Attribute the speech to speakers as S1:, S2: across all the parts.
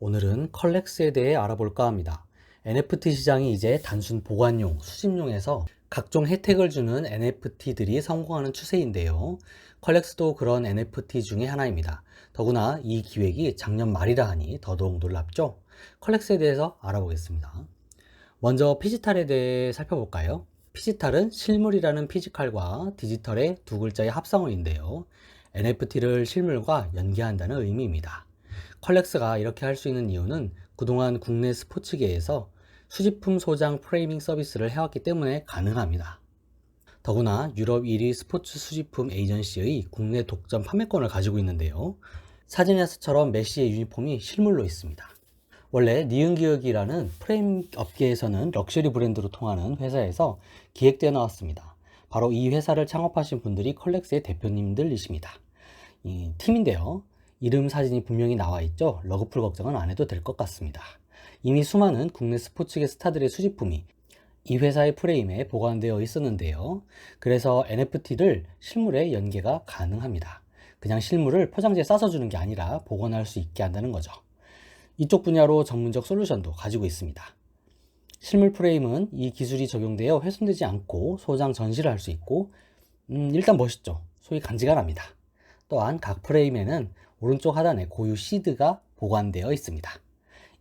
S1: 오늘은 컬렉스에 대해 알아볼까 합니다. NFT 시장이 이제 단순 보관용, 수집용에서 각종 혜택을 주는 NFT들이 성공하는 추세인데요. 컬렉스도 그런 NFT 중에 하나입니다. 더구나 이 기획이 작년 말이라 하니 더더욱 놀랍죠? 컬렉스에 대해서 알아보겠습니다. 먼저 피지털에 대해 살펴볼까요? 피지털은 실물이라는 피지컬과 디지털의 두 글자의 합성어인데요. NFT를 실물과 연계한다는 의미입니다. 컬렉스가 이렇게 할 수 있는 이유는 그동안 국내 스포츠계에서 수집품 소장 프레이밍 서비스를 해왔기 때문에 가능합니다. 더구나 유럽 1위 스포츠 수집품 에이전시의 국내 독점 판매권을 가지고 있는데요. 사진에서처럼 메시의 유니폼이 실물로 있습니다. 원래 니은기획이라는 프레임 업계에서는 럭셔리 브랜드로 통하는 회사에서 기획되어 나왔습니다. 바로 이 회사를 창업하신 분들이 컬렉스의 대표님들이십니다. 이 팀인데요. 이름 사진이 분명히 나와 있죠. 러그풀 걱정은 안 해도 될 것 같습니다. 이미 수많은 국내 스포츠계 스타들의 수집품이 이 회사의 프레임에 보관되어 있었는데요. 그래서 NFT를 실물에 연계가 가능합니다. 그냥 실물을 포장지에 싸서 주는 게 아니라 보관할 수 있게 한다는 거죠. 이쪽 분야로 전문적 솔루션도 가지고 있습니다. 실물 프레임은 이 기술이 적용되어 훼손되지 않고 소장 전시를 할 수 있고 일단 멋있죠. 소위 간지가 납니다. 또한 각 프레임에는 오른쪽 하단에 고유 시드가 보관되어 있습니다.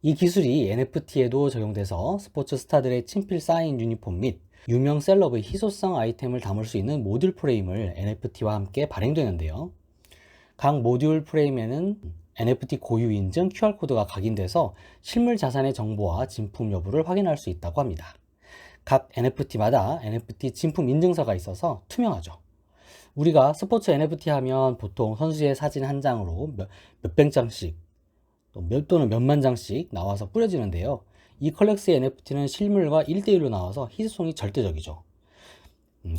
S1: 이 기술이 NFT에도 적용돼서 스포츠 스타들의 친필 사인 유니폼 및 유명 셀럽의 희소성 아이템을 담을 수 있는 모듈 프레임을 NFT와 함께 발행되는데요. 각 모듈 프레임에는 NFT 고유 인증 QR코드가 각인돼서 실물 자산의 정보와 진품 여부를 확인할 수 있다고 합니다. 각 NFT마다 NFT 진품 인증서가 있어서 투명하죠. 우리가 스포츠 NFT 하면 보통 선수의 사진 한 장으로 몇백 장씩 또는 몇만 장씩 나와서 뿌려지는데요. 이 컬렉스의 NFT는 실물과 1대1로 나와서 희소성이 절대적이죠.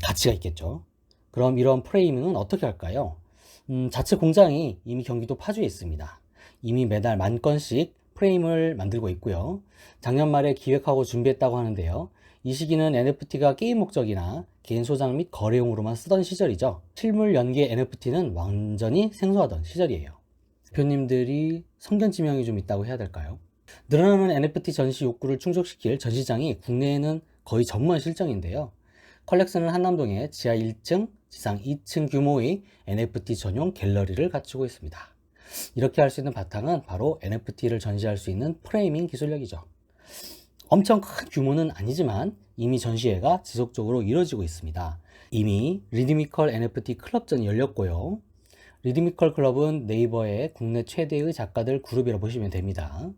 S1: 가치가 있겠죠. 그럼 이런 프레이밍은 어떻게 할까요? 자체 공장이 이미 경기도 파주에 있습니다. 이미 매달 10,000건씩 프레임을 만들고 있고요. 작년 말에 기획하고 준비했다고 하는데요. 이 시기는 NFT가 게임 목적이나 개인 소장 및 거래용으로만 쓰던 시절이죠. 실물 연계 NFT는 완전히 생소하던 시절이에요. 대표님들이 성견지명이 좀 있다고 해야 될까요? 늘어나는 NFT 전시 욕구를 충족시킬 전시장이 국내에는 거의 전무한 실정인데요. 컬렉스는 한남동에 지하 1층, 지상 2층 규모의 NFT 전용 갤러리를 갖추고 있습니다. 이렇게 할 수 있는 바탕은 바로 NFT를 전시할 수 있는 프레이밍 기술력이죠. 엄청 큰 규모는 아니지만 이미 전시회가 지속적으로 이루어지고 있습니다. 이미 리드미컬 NFT 클럽전이 열렸고요. 리드미컬 클럽은 네이버의 국내 최대의 작가들 그룹이라 보시면 됩니다.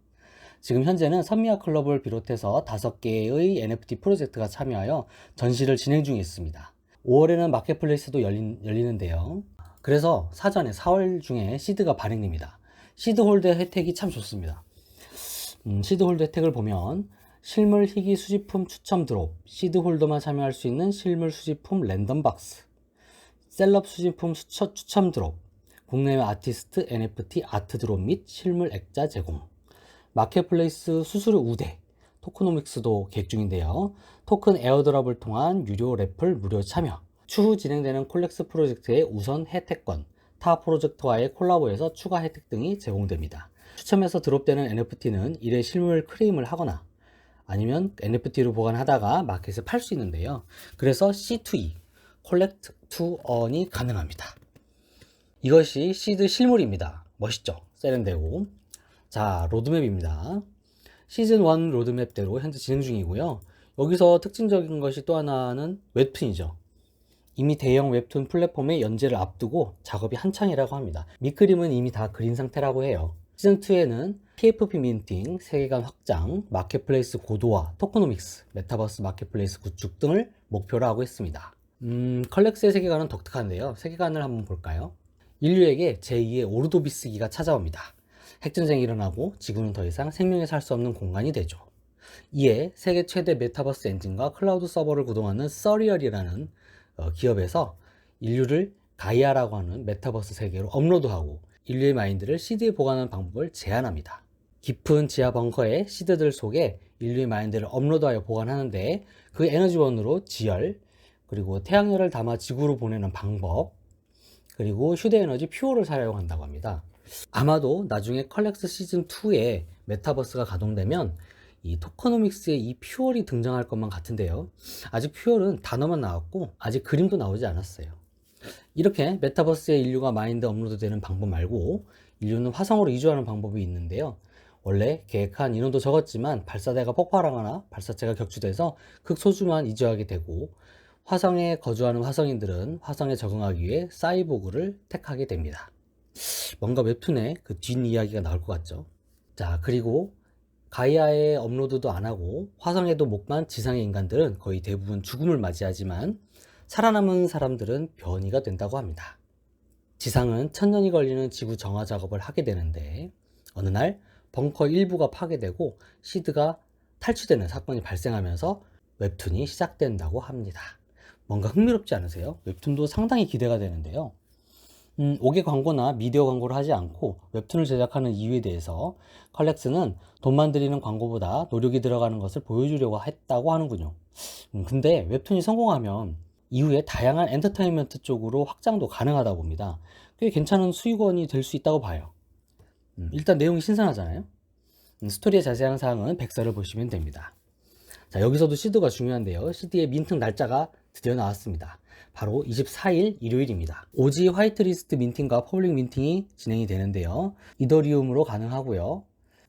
S1: 지금 현재는 선미아 클럽을 비롯해서 5개의 NFT 프로젝트가 참여하여 전시를 진행 중에 있습니다. 5월에는 마켓플레이스도 열리는데요. 그래서 사전에 4월 중에 시드가 발행됩니다. 시드 홀더 혜택이 참 좋습니다. 시드 홀더 혜택을 보면 실물 희귀 수집품 추첨 드롭, 시드 홀더만 참여할 수 있는 실물 수집품 랜덤 박스, 셀럽 수집품 추첨 드롭, 국내외 아티스트 NFT 아트 드롭 및 실물 액자 제공, 마켓플레이스 수수료 우대, 토크노믹스도 계획 중인데요. 토큰 에어드랍을 통한 유료 래플 무료 참여, 추후 진행되는 콜렉스 프로젝트의 우선 혜택권, 타 프로젝트와의 콜라보에서 추가 혜택 등이 제공됩니다. 추첨해서 드롭되는 NFT는 일회 실물 크레임을 하거나 아니면 NFT로 보관하다가 마켓에 팔 수 있는데요. 그래서 C2E, 콜렉트 투 언이 가능합니다. 이것이 시드 실물입니다. 멋있죠? 세련되고. 자, 로드맵입니다. 시즌 1 로드맵대로 현재 진행 중이고요. 여기서 특징적인 것이 또 하나는 웹툰이죠. 이미 대형 웹툰 플랫폼의 연재를 앞두고 작업이 한창이라고 합니다. 밑그림은 이미 다 그린 상태라고 해요. 시즌2에는 PFP 민팅, 세계관 확장, 마켓플레이스 고도화, 토크노믹스, 메타버스 마켓플레이스 구축 등을 목표로 하고 있습니다. 컬렉스의 세계관은 독특한데요. 세계관을 한번 볼까요? 인류에게 제2의 오르도비스기가 찾아옵니다. 핵전쟁이 일어나고 지구는 더 이상 생명에 살 수 없는 공간이 되죠. 이에 세계 최대 메타버스 엔진과 클라우드 서버를 구동하는 서리얼이라는 기업에서 인류를 가이아라고 하는 메타버스 세계로 업로드하고 인류의 마인드를 시드에 보관하는 방법을 제안합니다. 깊은 지하 벙커의 시드들 속에 인류의 마인드를 업로드하여 보관하는데 그 에너지원으로 지열, 그리고 태양열을 담아 지구로 보내는 방법, 그리고 휴대에너지 퓨어를 사용한다고 합니다. 아마도 나중에 컬렉스 시즌2에 메타버스가 가동되면 이 토커노믹스의 이 퓨얼이 등장할 것만 같은데요. 아직 퓨얼은 단어만 나왔고 아직 그림도 나오지 않았어요. 이렇게 메타버스에 인류가 마인드 업로드되는 방법 말고 인류는 화성으로 이주하는 방법이 있는데요. 원래 계획한 인원도 적었지만 발사대가 폭발하거나 발사체가 격추돼서 극소수만 이주하게 되고 화성에 거주하는 화성인들은 화성에 적응하기 위해 사이보그를 택하게 됩니다. 뭔가 웹툰에 그 뒷이야기가 나올 것 같죠. 자, 그리고 가이아에 업로드도 안 하고 화성에도 못 간 지상의 인간들은 거의 대부분 죽음을 맞이하지만 살아남은 사람들은 변이가 된다고 합니다. 지상은 천년이 걸리는 지구 정화 작업을 하게 되는데 어느 날 벙커 일부가 파괴되고 시드가 탈취되는 사건이 발생하면서 웹툰이 시작된다고 합니다. 뭔가 흥미롭지 않으세요? 웹툰도 상당히 기대가 되는데요. 5개 광고나 미디어 광고를 하지 않고 웹툰을 제작하는 이유에 대해서 컬렉스는 돈만 들이는 광고보다 노력이 들어가는 것을 보여주려고 했다고 하는군요. 근데 웹툰이 성공하면 이후에 다양한 엔터테인먼트 쪽으로 확장도 가능하다고 봅니다. 꽤 괜찮은 수익원이 될 수 있다고 봐요. 일단 내용이 신선하잖아요. 스토리의 자세한 사항은 백서를 보시면 됩니다. 자, 여기서도 시드가 중요한데요. 시드의 민팅 날짜가 드디어 나왔습니다. 바로 24일 일요일입니다. 오지 화이트리스트 민팅과 퍼블릭 민팅이 진행이 되는데요. 이더리움으로 가능하고요.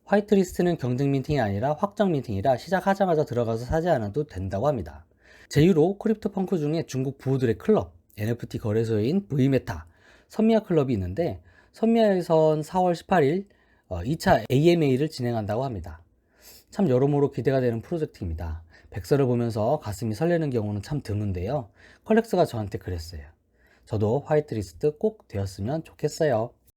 S1: 화이트리스트는 경쟁 민팅이 아니라 확정 민팅이라 시작하자마자 들어가서 사지 않아도 된다고 합니다. 제휴로 크립토 펑크 중에 중국 부호들의 클럽, NFT 거래소인 V메타, 선미아 클럽이 있는데 선미아에선 4월 18일 2차 AMA를 진행한다고 합니다. 참 여러모로 기대가 되는 프로젝트입니다. 백서를 보면서 가슴이 설레는 경우는 참 드문데요. 컬렉스가 저한테 그랬어요. 저도 화이트리스트 꼭 되었으면 좋겠어요.